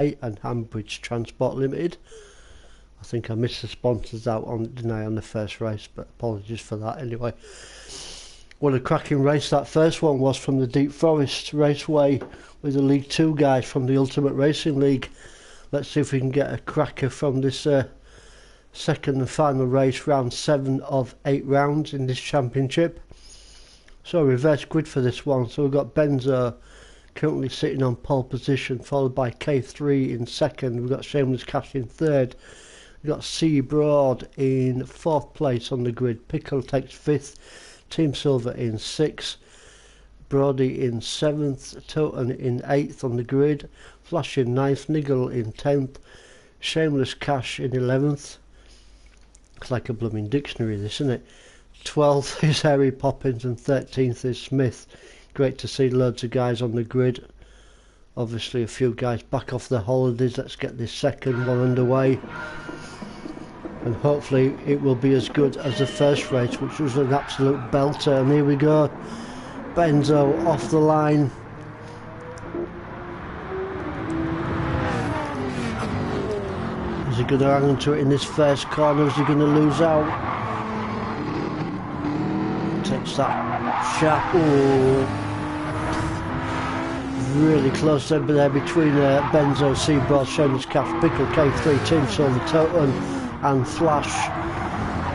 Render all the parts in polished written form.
and Hambridge Transport Limited. I think I missed the sponsors out on, didn't I, on the first race, but apologies for that anyway. What a cracking race that first one was from the Deep Forest Raceway with the League 2 guys from the Ultimate Racing League. Let's see if we can get a cracker from this second and final race, round 7 of 8 rounds in this championship. So reverse grid for this one. So we've got Benzo currently sitting on pole position, followed by K3 in second. We've got Shameless Cash in third. We've got C Broad in 4th place on the grid. Pickle takes 5th. Team Silver in 6th. Brody in 7th. Toten in 8th on the grid. Flash in 9th. Niggle in 10th. Shameless Cash in 11th. It's like a blooming dictionary, this, isn't it? 12th is Harry Poppins and 13th is Smith. Great to see loads of guys on the grid. Obviously a few guys back off their holidays. Let's get this second one underway. And hopefully it will be as good as the first race, which was an absolute belter. And here we go. Benzo off the line. Is he going to hang on to it in this first corner? Is he going to lose out? Takes that sharp. Ooh. Really close there between Benzo, Seabroad, Shameless Cash, Pickle, K3, Team Silver, Toten and Flash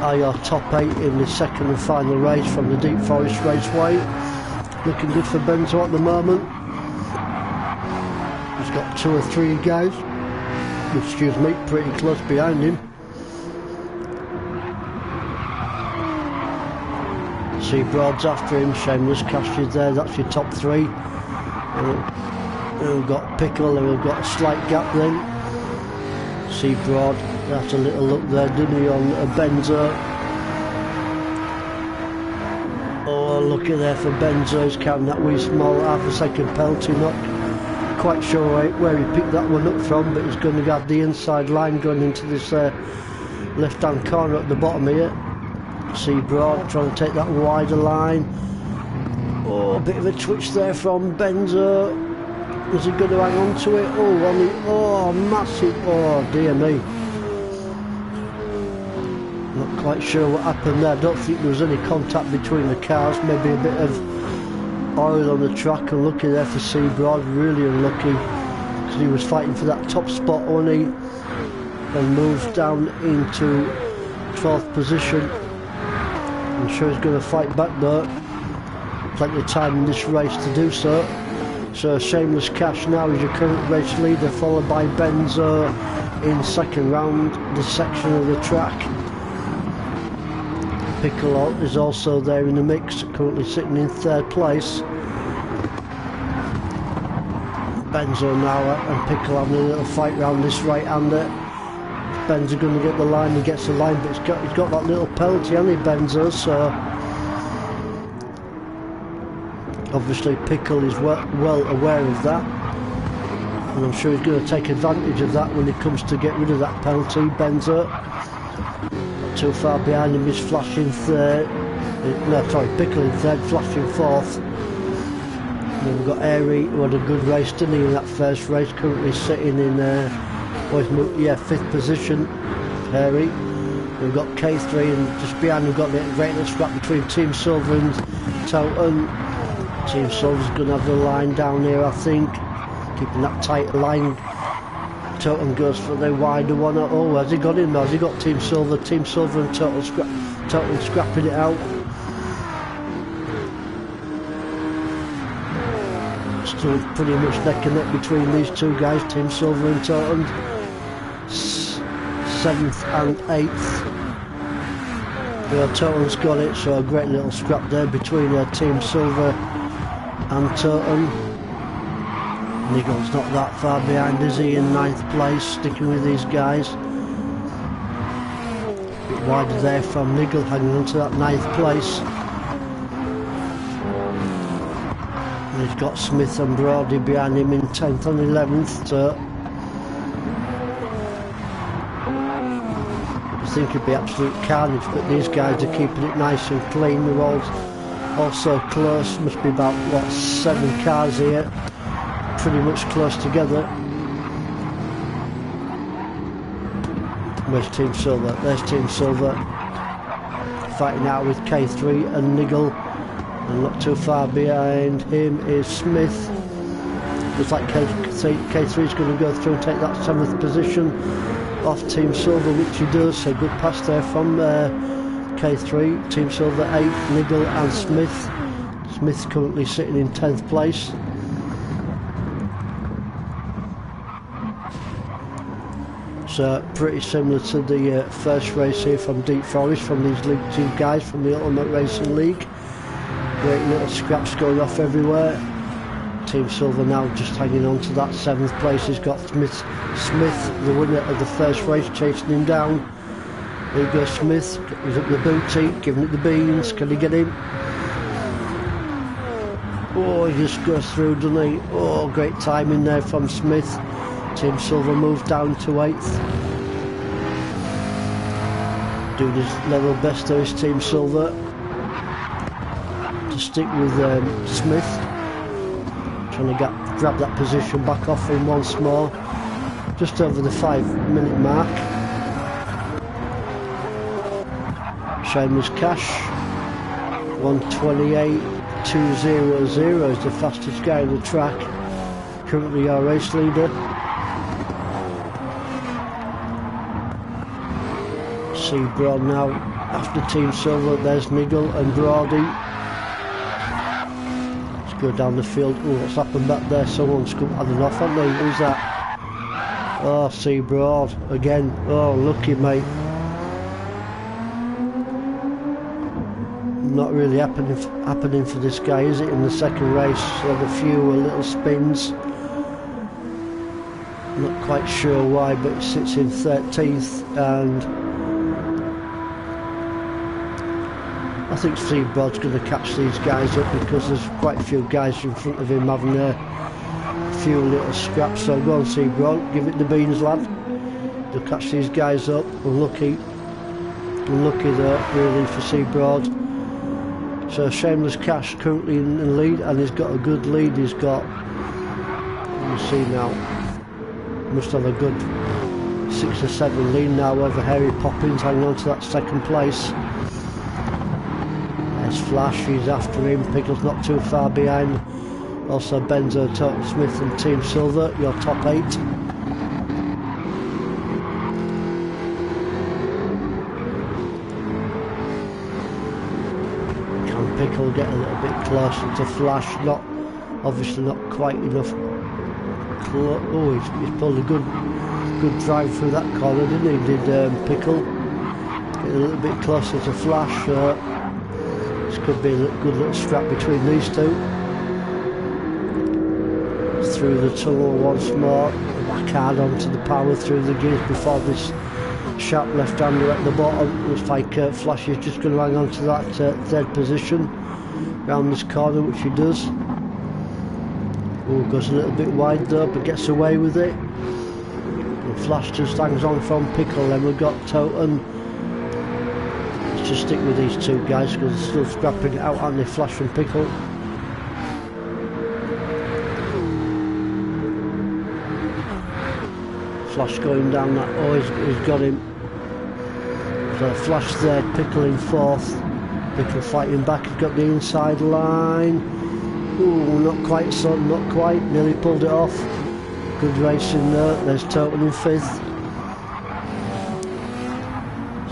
are your top 8 in the second and final race from the Deep Forest Raceway. Looking good for Benzo at the moment. He's got 2 or 3 guys, excuse me, pretty close behind him. Seabroad's after him, Shameless Cash is there, that's your top 3. And we've got Pickle, and we've got a slight gap then. Seabroad, that's a little look there, didn't he, on Benzo. Oh, look at there for Benzo, he's counting that wee small half a second penalty. Not quite sure where he picked that one up from, but he's going to have the inside line going into this left hand corner at the bottom here. Seabroad trying to take that wider line. Oh, a bit of a twitch there from Benzo. Is he going to hang on to it? Oh, massive. Oh, dear me. Not quite sure what happened there. I don't think there was any contact between the cars. Maybe a bit of oil on the track. Unlucky there for Seabroad. Really unlucky. Because he was fighting for that top spot, wasn't he? And moves down into 12th position. I'm sure he's going to fight back though. Plenty of time in this race to do so. So Shameless Cash now is your current race leader, followed by Benzo in second round this section of the track. Pickle is also there in the mix, currently sitting in 3rd place. Benzo now and Pickle having a little fight round this right-hander. Benzo going to get the line, he gets the line, but he's got that little penalty, hasn't he, Benzo? So obviously Pickle is well aware of that, and I'm sure he's going to take advantage of that when he comes to get rid of that penalty. Benzo, not too far behind him is Flash in 3rd, no sorry, Pickle in 3rd, Flash in 4th. And then we've got Airy, who had a good race, didn't he, in that first race, currently sitting in 5th position, Airy. We've got K3, and just behind we've got the great little scrap between Team Silver and Toten. Team Silver's going to have the line down here, I think, keeping that tight line. Toten goes for the wider one. Oh, has he got him? Has he got Team Silver? Team Silver and Toten scrapping it out. Still pretty much neck and neck between these 2 guys, Team Silver and Toten. 7th and 8th. Yeah, Toten's got it, so a great little scrap there between Team Silver and Toten. Niggle's not that far behind, is he, in 9th place, sticking with these guys. A bit wider there from Niggle, hanging on to that 9th place. And he's got Smith and Brody behind him in 10th and 11th, so I think it'd be absolute carnage, but these guys are keeping it nice and clean. They're all so close, must be about, what, 7 cars here, pretty much close together. Where's Team Silver? There's Team Silver fighting out with K3 and Niggle, and not too far behind him is Smith. Looks like K3 is going to go through and take that 7th position off Team Silver, which he does. So good pass there from K3. Team Silver 8, Niggle and Smith. Smith's currently sitting in 10th place. So pretty similar to the first race here from Deep Forest, from these League 2 guys from the Ultimate Racing League. Great little scraps going off everywhere. Team Silver now just hanging on to that 7th place. He's got Smith, the winner of the first race, chasing him down. Here goes Smith, he's up the boutique, giving it the beans. Can he get him? Oh, he just goes through, doesn't he? Oh, great timing there from Smith. Team Silver moved down to 8th. Doing his level best there is Team Silver to stick with Smith. Trying to grab that position back off him once more. Just over the 5-minute mark. Shameless Cash. 1:28.200 is the fastest guy on the track. Currently our race leader. Broad now after Team Silver. There's Niggle and Brody. Let's go down the field. Oh, what's happened back there? Someone's had an off, haven't they? Who's that? Oh, Broad again. Oh, lucky mate. Not really happening for this guy, is it? In the second race, had a few little spins. Not quite sure why, but it sits in 13th, and I think Seabroad's going to catch these guys up because there's quite a few guys in front of him having a few little scraps. So go on, Seabroad, give it the beans, lad. They'll catch these guys up. Unlucky though, really, for Seabroad. So Shameless Cash currently in the lead, and he's got a good lead. He's got, let me see now, must have a good 6 or 7 lead now over Harry Poppins, hanging on to that 2nd place. There's Flash, he's after him. Pickle's not too far behind. Also Benzo, Total Smith and Team Silver, your top 8. Can Pickle get a little bit closer to Flash? Obviously not quite enough. Oh, he's pulled a good drive through that corner, didn't he? Did Pickle get a little bit closer to Flash? This could be a good little scrap between these two. Through the tunnel once more, back hard onto the power through the gears before this sharp left-hander at the bottom. Looks like Flash is just going to hang on to that 3rd position round this corner, which he does. Oh, goes a little bit wide though, but gets away with it. And Flash just hangs on from Pickle. Then we've got Toten. Let's just stick with these two guys because they're still scrapping it out, aren't they? Flash and Pickle. Flash going down that. Oh, he's got him. So Flash there, Pickle in 4th. Pickle fighting back. He's got the inside line. Ooh, not quite, son, not quite. Nearly pulled it off. Good racing there. There's Toten in 5th.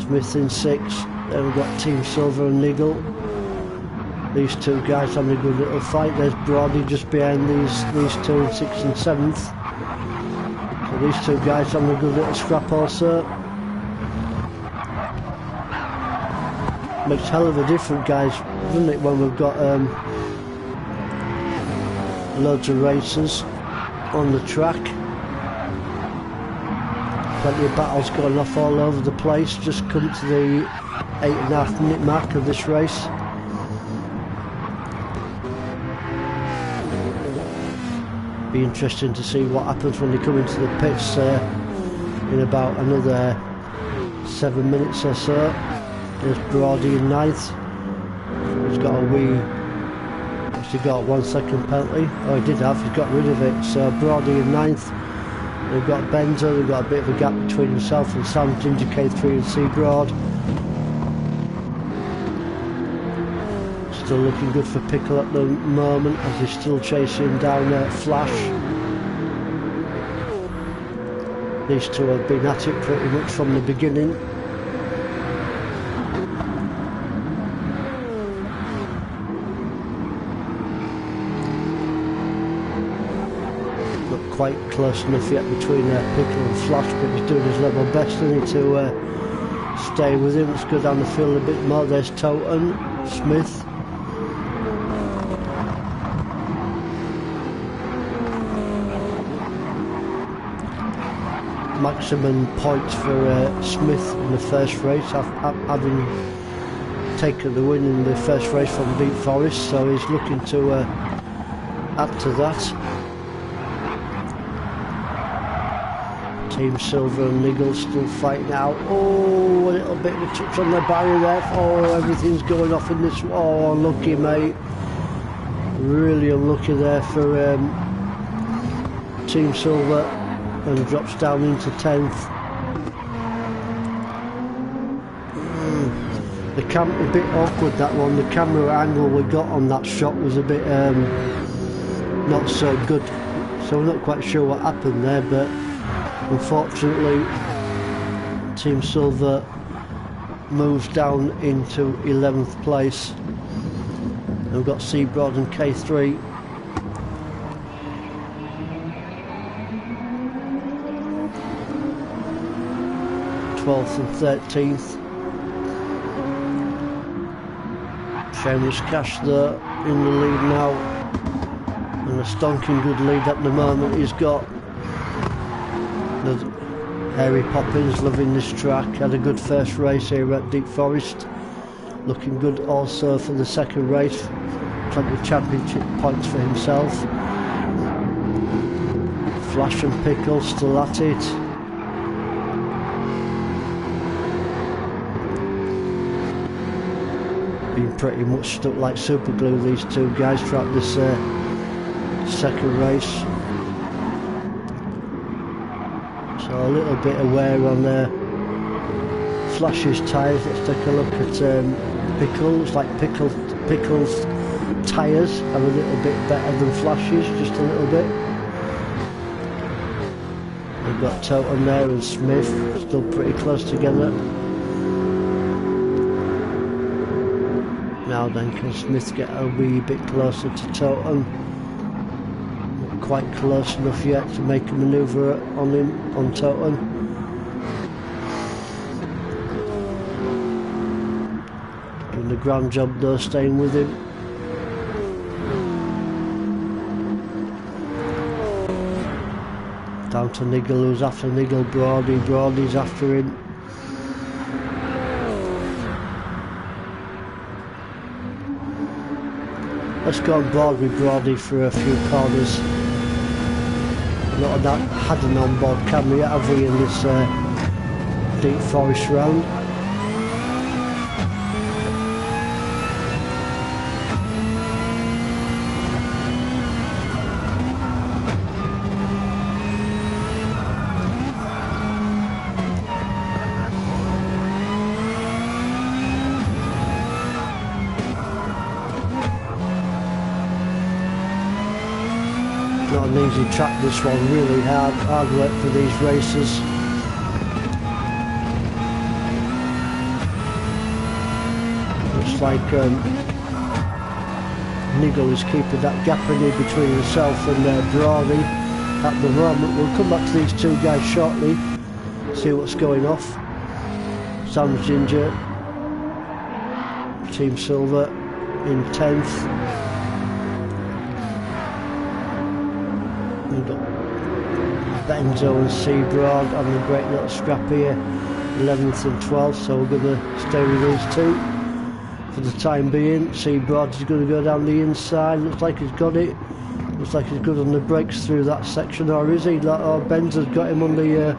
Smith in 6th. Then we've got Team Silver and Niggle. These two guys having a good little fight. There's Brody just behind these two in 6th and 7th. So these two guys having a good little scrap also. Makes hell of a difference, guys, doesn't it, when we've got loads of racers on the track. Plenty of battles going off all over the place. Just come to the 8.5-minute mark of this race. Be interesting to see what happens when they come into the pits in about another 7 minutes or so. There's Brody in 9th. He's got a wee... Actually got a 1 second penalty. Oh, he did have. He's got rid of it. So Brody in 9th. They've got Benzo, they've got a bit of a gap between himself and Sam Ginger K3 and Seabroad. Still looking good for Pickle at the moment as he's still chasing down Flash. These two have been at it pretty much from the beginning. Not quite close enough yet between Pickle and Flash, but he's doing his level best, isn't he, to stay with him. Let's go down the field a bit more. There's Toten, Smith. Maximum points for Smith in the first race, having taken the win in the first race from Deep Forest, so he's looking to add to that. Team Silver and Niggle still fighting out. Oh, a little bit of a touch on the barrier there. Oh, everything's going off in this. Oh, unlucky, mate. Really unlucky there for Team Silver. And drops down into 10th. The camera, a bit awkward that one. The camera angle we got on that shot was a bit not so good. So we're not quite sure what happened there, but unfortunately Team Silver moves down into 11th place. And we've got Seabroad and K3. 12th and 13th. Shameless Cash there in the lead now, and a stonking good lead at the moment he's got. Harry Poppins loving this track, had a good first race here at Deep Forest, looking good also for the second race, plenty of championship points for himself. Flash and Pickle still at it. Been pretty much stuck like super glue, these two guys, throughout this second race. So a little bit of wear on Flash's tyres. Let's take a look at Pickle. Looks like Pickle's tyres are a little bit better than Flash's, just a little bit. We've got Toten there and Smith still pretty close together. Now then, can Smith get a wee bit closer to Toten? Not quite close enough yet to make a manoeuvre on him, on Toten. Doing a grand job though, staying with him. Down to Niggle, who's after Niggle. Broady's after him. Let's go on board with Brody for a few corners. Not had an on-board camera yet, have we, in this Deep Forest round? Not an easy track, this one, really hard work for these racers. Looks like Niggle is keeping that gap in between himself and Brody at the moment. We'll come back to these two guys shortly, see what's going off. Sam's Ginger, Team Silver in 10th. We've got Benzo and Seabroad on a great little scrap here, 11th and 12th, so we're going to stay with these two for the time being. Seabroad is going to go down the inside, looks like he's got it, looks like he's good on the brakes through that section, or is he? Oh, Benzo's got him on the...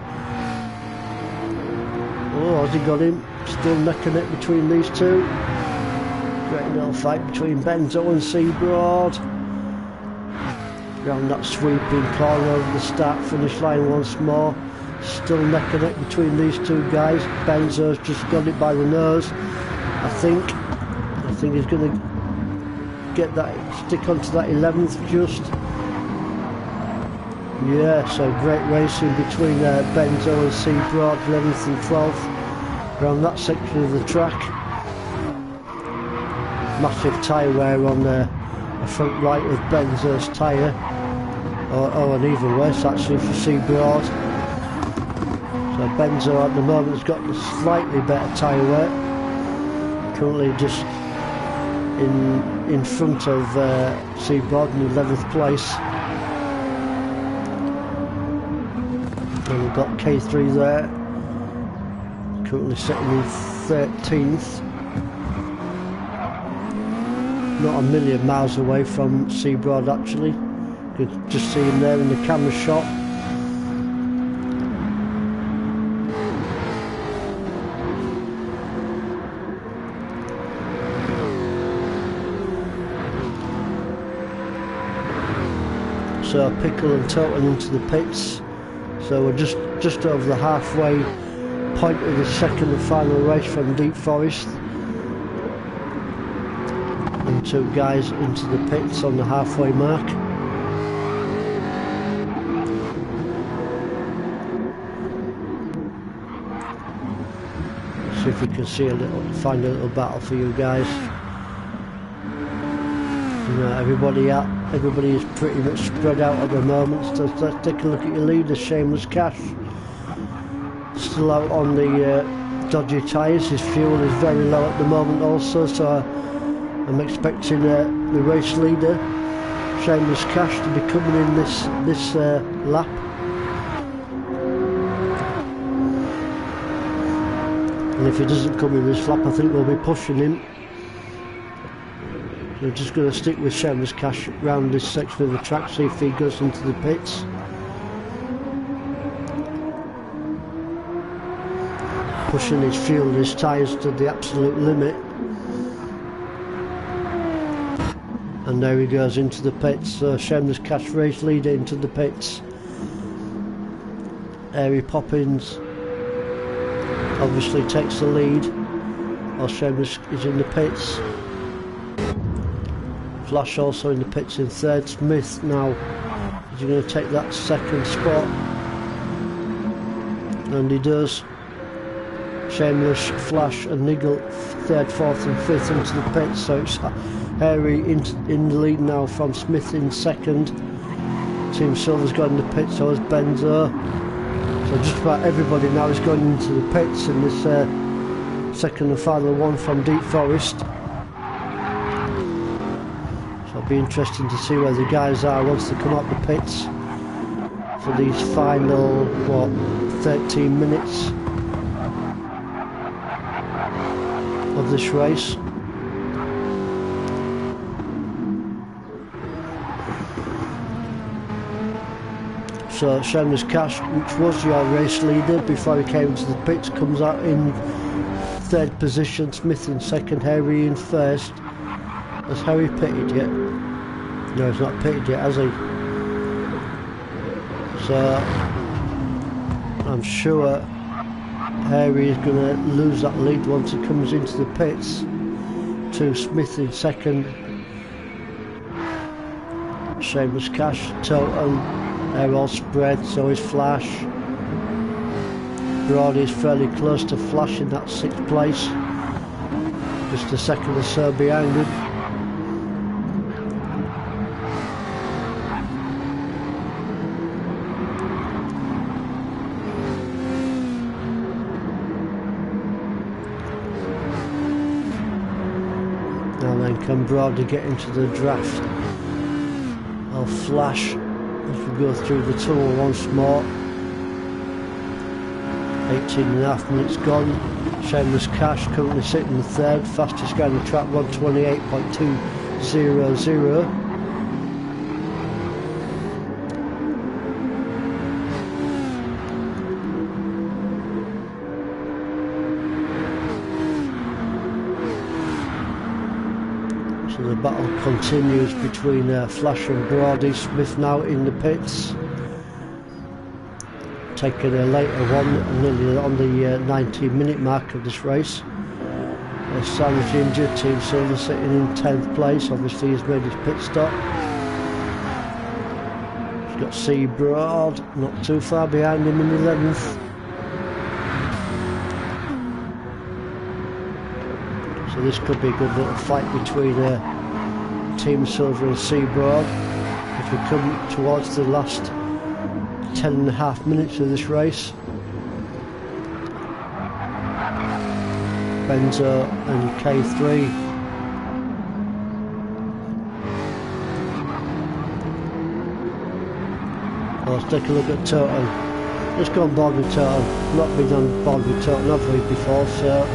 Oh, has he got him? Still neck and neck between these two. Great little fight between Benzo and Seabroad. Round that sweeping corner over the start-finish line once more. Still neck and neck between these two guys. Benzo's just got it by the nose. I think he's going to get that, stick onto that 11th just. Yeah, so great racing between Benzo and C Broad, 11th and 12th, around that section of the track. Massive tyre wear on the front right of Benzo's tyre. Oh, and even worse actually for C Broad. So Benzo at the moment has got the slightly better tyre wear. Currently just in front of C Broad in 11th place. And we've got K3 there, currently sitting in 13th. Not a million miles away from C Broad actually. You can just see him there in the camera shot. So Pickle and Toten into the pits. So we're just over the halfway point of the second and final race from Deep Forest. And two guys into the pits on the halfway mark. See if we can see find a little battle for you guys. You know, everybody is pretty much spread out at the moment. So let's take a look at your leader, Shameless Cash. Still out on the dodgy tyres. His fuel is very low at the moment also, so I'm expecting the race leader, Shameless Cash, to be coming in this lap. And if he doesn't come in this lap, I think we'll be pushing him. We're just going to stick with Shameless Cash round this section of the track, see if he goes into the pits. Pushing his fuel and his tyres to the absolute limit. And there he goes into the pits. So Shameless Cash race leader into the pits. Airy Poppins obviously takes the lead while Shameless is in the pits. Flash also in the pits in third. Smith now is going to take that second spot, and he does. Shameless, Flash and Niggle third, fourth and fifth into the pits, so it's Harry in the lead now from Smith in second. Team Silver's got in the pits, so has Benzo. So just about everybody now is going into the pits in this second and final one from Deep Forest. It'll be interesting to see where the guys are once they come out the pits for these final, 13 minutes of this race. So Shameless Cash, which was your race leader before he came into the pits, comes out in third position. Smith in second, Harry in first. Has Harry pitted yet? No, he's not pitted yet, has he? So I'm sure Harry is going to lose that lead once he comes into the pits to Smith in second. Shameless Cash, Toten, they're all spread, so is Flash. Broad is fairly close to Flash in that sixth place, just a second or so behind him. Now then, can Brody get into the draft? I'll Flash as we go through the tunnel once more. 18.5 minutes gone. Shameless Cash currently sitting the third, fastest guy on the track, 128.200. So So the battle continues between Flash and Brody. Smith now in the pits, taking a later one, nearly on the 19-minute mark of this race. Sam's injured, Team Silver sitting in 10th place, obviously he's made his pit stop. He's got C. Broad, not too far behind him in 11th. So this could be a good little fight between Team Silver and C. Broad as we come towards the last 10.5 minutes of this race. Benzo and K3. Let's take a look at Toten. Let's go on board with Toten. Not been on board with Toten, have we, before, so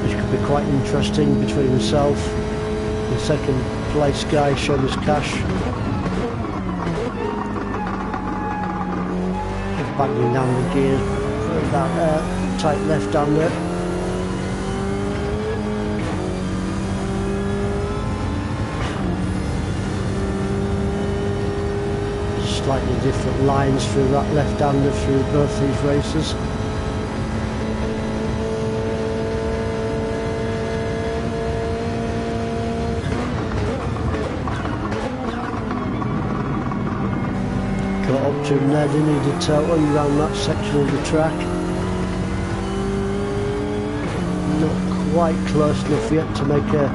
this could be quite interesting between himself and second place guy, Seamus Cash. Banging down the gears for that tight left-hander. Slightly different lines through that left-hander through both these races. Got up to him there, didn't he, did Toten around that section of the track. Not quite close enough yet to make a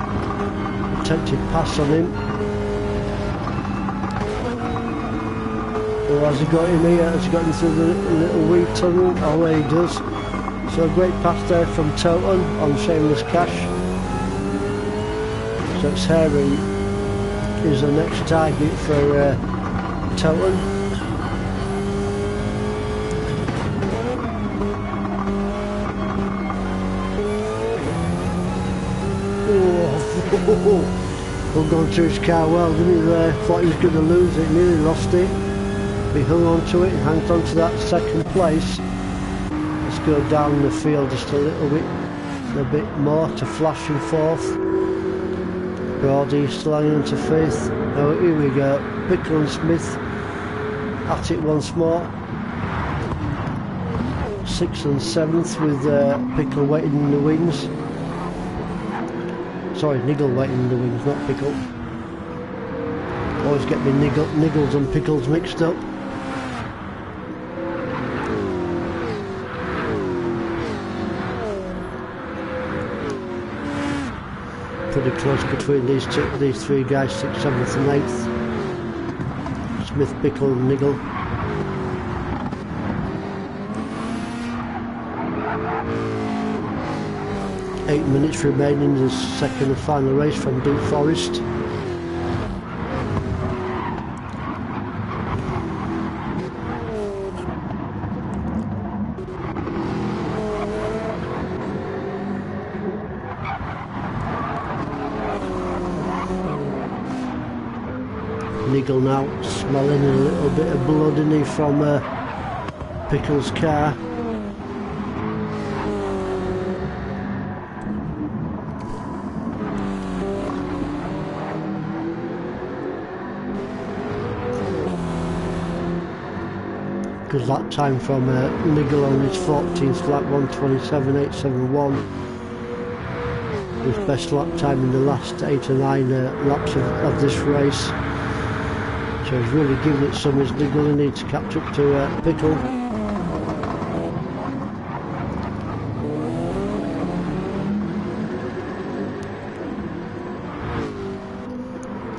attempted pass on him. Or has he got him here? Has he got him through the little weed tunnel? Oh, there he does. So a great pass there from Toten on Shameless Cash. So it's Harry is the next target for Toten. Hung on to his car well, didn't he there? Thought he was going to lose it, nearly lost it. He hung on to it, hangs on to that second place. Let's go down the field just a little bit more to Flash in fourth. Brody still hanging on to fifth. Oh, here we go. Pickle and Smith at it once more. 6th and 7th with Pickle waiting in the wings. Sorry, Niggle waiting in the wings, not Pickle. Always get me Niggles and Pickles mixed up. Pretty close between these three guys, 6th, 7th and 8th. Smith, Pickle and Niggle. Eight minutes remaining in the second and final race from Deep Forest. Niggle now smelling a little bit of blood in it from Pickle's car. Because that time from Niggle on his 14th lap, 1:27.871, his best lap time in the last 8 or 9 laps of this race. So he's really giving it some as Niggle needs to catch up to Pickle.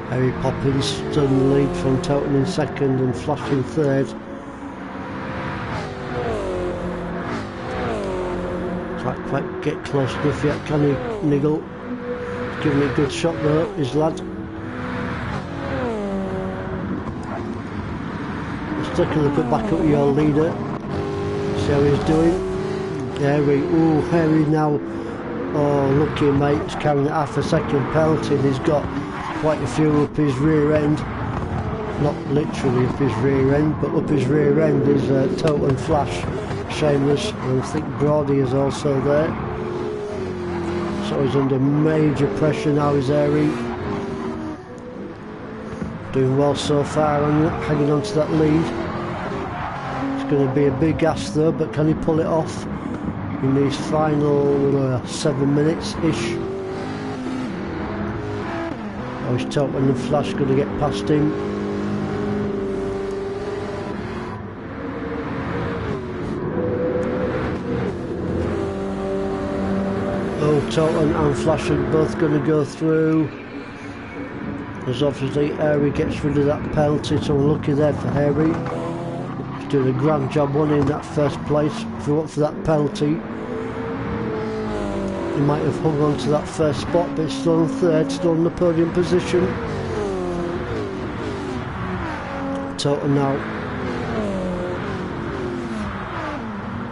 Harry Poppins still in the lead from Toten in second and Flash in third. Can't quite get close enough yet, can he, Niggle? He's giving it a good shot though, his lad. Let's take a look at back up your leader. See how he's doing. Harry now. Oh, lucky mate, he's carrying half a second penalty and he's got quite a few up his rear end. Not literally up his rear end, but up his rear end is Toten, Flash, Shameless, and I think Brody is also there. So he's under major pressure now, is Airy. Doing well so far, hanging on to that lead. It's going to be a big ask though, but can he pull it off in these final 7 minutes-ish? Oh, he's Toten and Flash going to get past him. Oh, Toten and Flash are both going to go through. As obviously Airy gets rid of that penalty, so unlucky there for Airy. He's doing a grand job winning that first place. If he went for that penalty, he might have hung on to that first spot, but he's still in third, still in the podium position. Toten now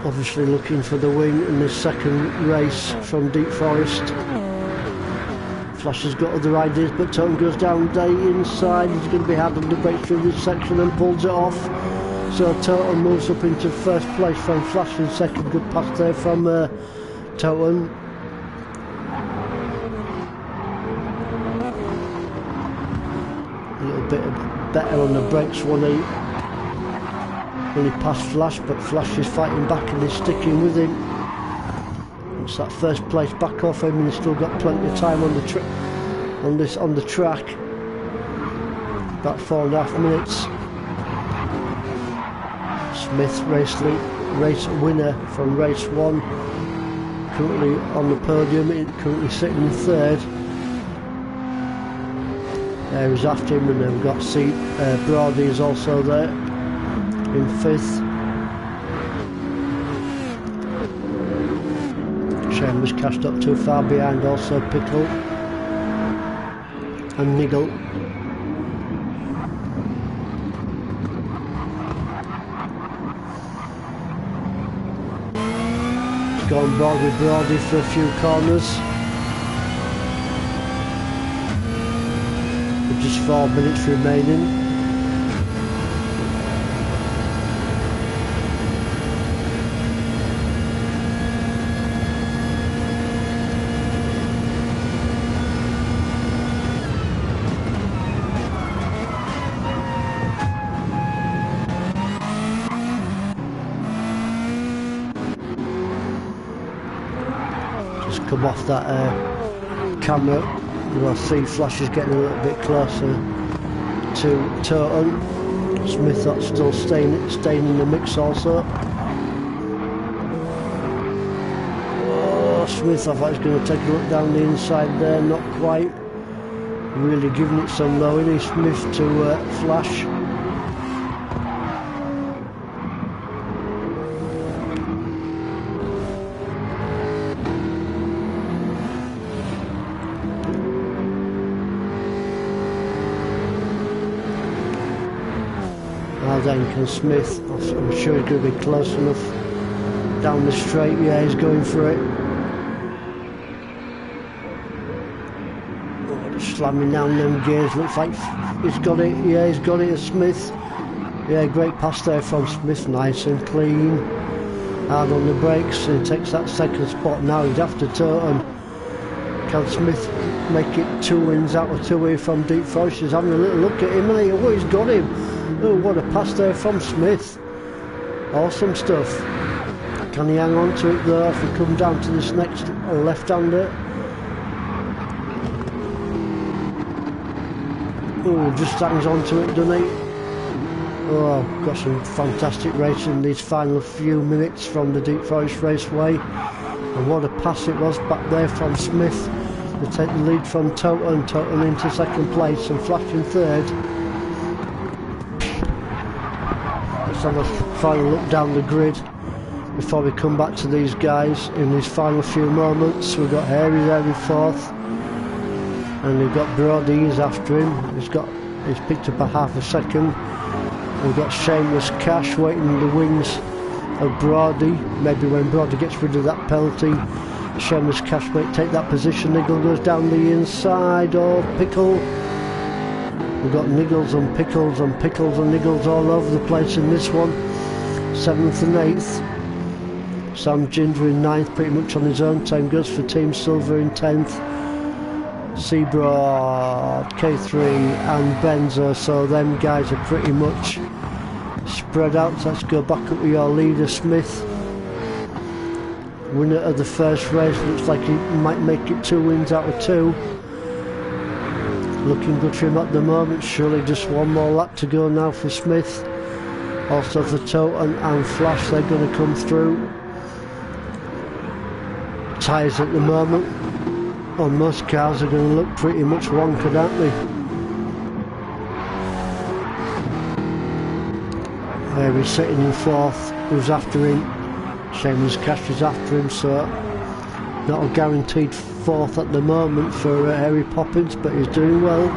obviously looking for the win in this second race from Deep Forest. Flash has got other ideas, but Toten goes down the inside. He's going to be hard on the brakes through this section and pulls it off. So Toten moves up into first place from Flash in second. Good pass there from Toten. A little bit better on the brakes when he passed Flash, but Flash is fighting back and is sticking with him. It's that first place back off him, and he's still got plenty of time on the track. About 4.5 minutes. Smith, race winner from race 1, currently on the podium, currently sitting in third. There is after him, and then we've got Brody is also there in fifth. Shane was cashed up too far behind, also Pickle and Niggle. It's gone broad with Brody for a few corners. With just 4 minutes remaining. Come off that camera, you'll see Flash is getting a little bit closer to Toten. Smith that's still staying in the mix also. Oh, Smith, I thought he was going to take a look down the inside there, not quite. Really giving it some low, isn't he, Smith to Flash. Then can Smith, I'm sure he's going to be close enough down the straight. Yeah, he's going for it. Oh, just slamming down them gears, looks like he's got it. Yeah, he's got it, Smith. Yeah, great pass there from Smith, nice and clean. Hard on the brakes, and takes that second spot. Now he's after Toten. Can Smith make it 2 wins out of 2 away from Deep Forest? He's having a little look at him, and oh, he's got him. Oh, what a pass there from Smith. Awesome stuff. Can he hang on to it though if we come down to this next left-hander? Oh, just hangs on to it, doesn't he? Oh, got some fantastic racing these final few minutes from the Deep Forest Raceway. And what a pass it was back there from Smith to take the lead from Toten. Toten into second place and Flash in third. Let's have a final look down the grid before we come back to these guys in these final few moments. We've got Harry there in fourth, and we've got Brody, he's after him. He's picked up a half a second. We've got Shameless Cash waiting in the wings of Brody. Maybe when Brody gets rid of that penalty, Shameless Cash might take that position. Niggle goes down the inside, or Pickle. We've got Niggles and Pickles and Pickles and Niggles all over the place in this one. 7th and 8th. Sam Ginger in 9th, pretty much on his own. Same goes for Team Silver in 10th. Seabrod, K3 and Benzo, so them guys are pretty much spread out. So let's go back up with your leader, Smith. Winner of the first race, looks like he might make it 2 wins out of 2. Looking good for him at the moment. Surely just one more lap to go now for Smith. Also for Toten and Flash, they're going to come through. Tyres at the moment on most cars are going to look pretty much wonkered, aren't they? There he's sitting in 4th. Who's after him? Shameless Cash is after him, so not a guaranteed 4th at the moment for Harry Poppins, but he's doing well.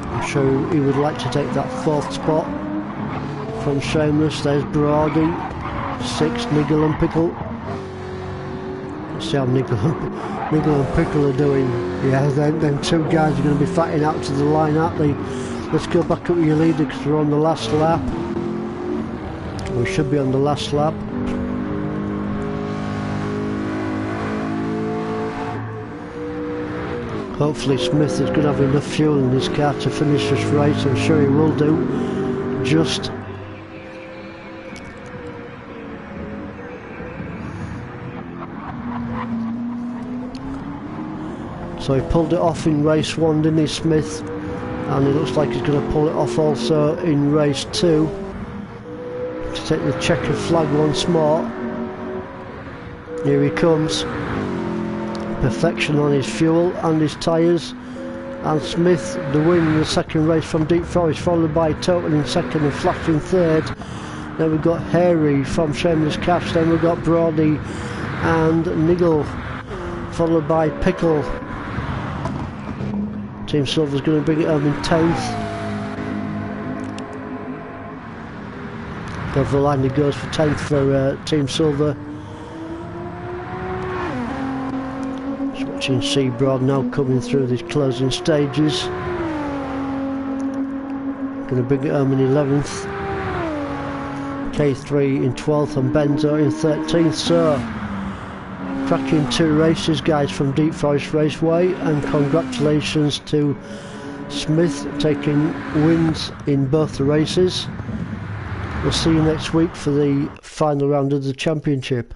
I'm sure he would like to take that 4th spot from Shameless. There's Brody, 6th, Niggle and Pickle. Let's see how Niggle and Pickle are doing. Yeah, them 2 guys are going to be fighting out to the line, aren't they? Let's go back up with your leader because we're on the last lap. We should be on the last lap. Hopefully Smith is going to have enough fuel in his car to finish this race. I'm sure he will do. Just so he pulled it off in race 1, didn't he, Smith? And it looks like he's going to pull it off also in race 2 to take the checkered flag once more. Here he comes. Perfection on his fuel and his tyres. And Smith the win in the second race from Deep Forest, followed by Toten in 2nd and Flash in 3rd. Then we've got Harry from Shameless Cash. Then we've got Brody and Niggle, followed by Pickle. Team Silver's going to bring it home in 10th. Over the line it goes for 10th for Team Silver. Just watching Seabrod now coming through these closing stages. Going to bring it home in 11th. K3 in 12th and Benzo in 13th. So cracking 2 races, guys, from Deep Forest Raceway, and congratulations to Smith taking wins in both the races. We'll see you next week for the final round of the championship.